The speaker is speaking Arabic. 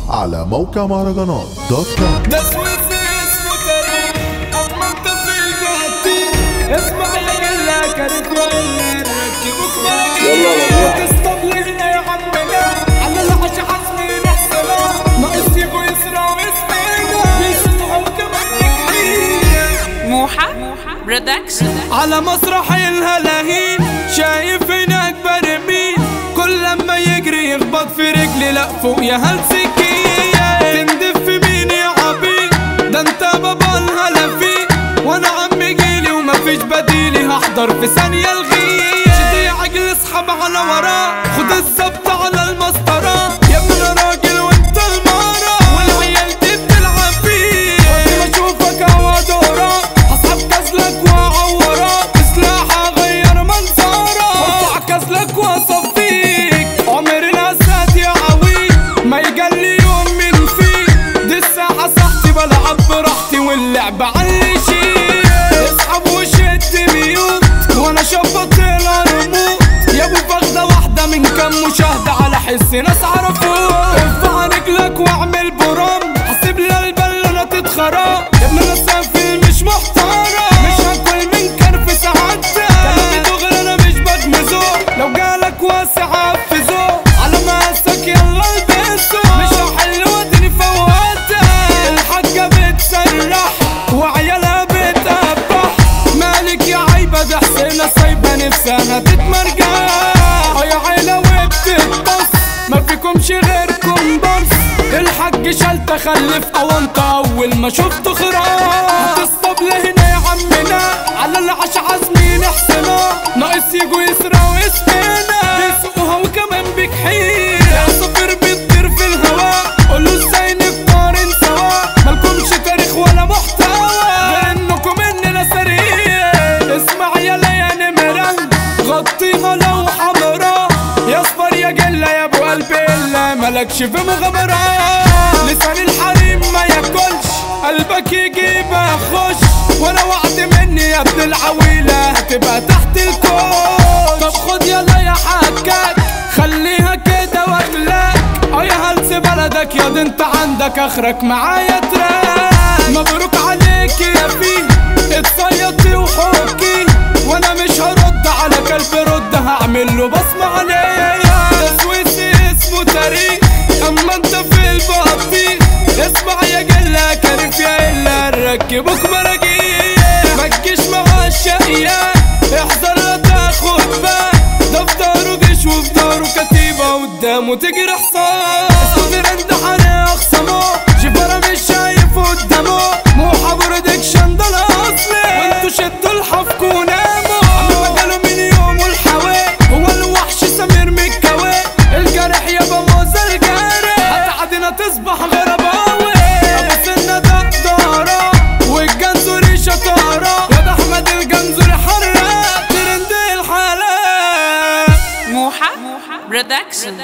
على موقع مهرجانات دوت كوم. ده سويسي اسمه تاريخ اما انت في الجاتي اسمع يا جلا كانت وين ركبوك معايا تستبلي هنا يا عمنا على العش حزمي نحسنا ناقص يجوا يسرعوا اسمنا بيسمعوا كمان نجحين موحى برودكشن على مسرح الهلاهين شايف هناك برمين كل لما يجري يخبط في رجلي لا فوق يا هلسكية تندف في مين يا عبيد ده انت بابا الهلافين وانا عمي جيلي ومفيش بديلي هحضر في ثانية الغية شدي عجل اسحب على وراه خد الزبط على المسطرة يا ابني انا راجل وانت المارة والعيال دي بتلعب فيه وقت ما اشوفك هوا دورة هسحب كازلك واعورك بسلاح اغير منظرك وارفع كازلك واصفيك عمر الاسد يا عوي ما يجلي يوم من فيه دي الساحة صحتي بلعب براحتي واللعب علي شيء اسحب وشد ميوت وانا شبط الرموت يا ابو فخدة واحدة من كام مشاهدة على حس ناس عرفوك ارفع رجلك واعمل برام حسب للبلة لا تتخرب يا ابني انا سافل مش محترم مش هاكل من كرف سعادتك كلامي دغري انا مش بغمزه لو جالك واسع حفزه على مقاسك يلا البسه مش هحل ودني فواتك الحاجة بتسرح وعيالها بتقبح مالك يا عيبة ده حسينة سايبة نفسها تتمرجح يا عيلة وبتتبص ما فيكمش غيركم برص الحاج شال تخلف اوانطة اول ما شفته خراج هتصطبل هنا يا عمنا على العش عزمي نحسنا ناقص يجوا يسرقوا اسمنا بيسوقوها وكمان بجحيم العصافير بتطير في الهواء قولوا ازاي نقارن سوا مالكمش تاريخ ولا محتوى غير انكم اننا سريع اسمع يلا يا نمرة غطيها لو حمرا يا اصفر يا جلة يا ابو قلب الا مالكش في مغامرة لسان الحريم ما ياكلش قلبك يجيب اخش ولا وعد مني يا ابن العويلة هتبقى تحت الكوش طب خد يلا يا حكاك خليها كده واكلاك يا هلس بلدك يا دي انت عندك اخرك معايا تراك مبروك عليك يا فيه اتصيطي وحكي وانا مش هرد على كلب رد هعمل له بصمة عليا ده سويسي اسمه تاريخ اما انت في البطيخ اسمع يا جلة كارف يا الا نركبوك مراجيح ما تجيش مع الشقيان احذر لا تاخد بالك ده في داره جيش وفي داره كتيبة قدامه تجري حصان اسكندران ده حرق اخصامه جبارة مش شايف قدامه موحى برودكشن ده الاصلي وانتوا شدوا الحفك وناموا عم مجاله من يوم والحواء هو الوحش سمير مكاوي الجرح يابا موزة الجارح هتعدينا تصبح غرباوي ابو سنة ده دارة والجنزوري شطارة يا ده احمد الجنزوري حراق ترند الحالات موحى برودكشن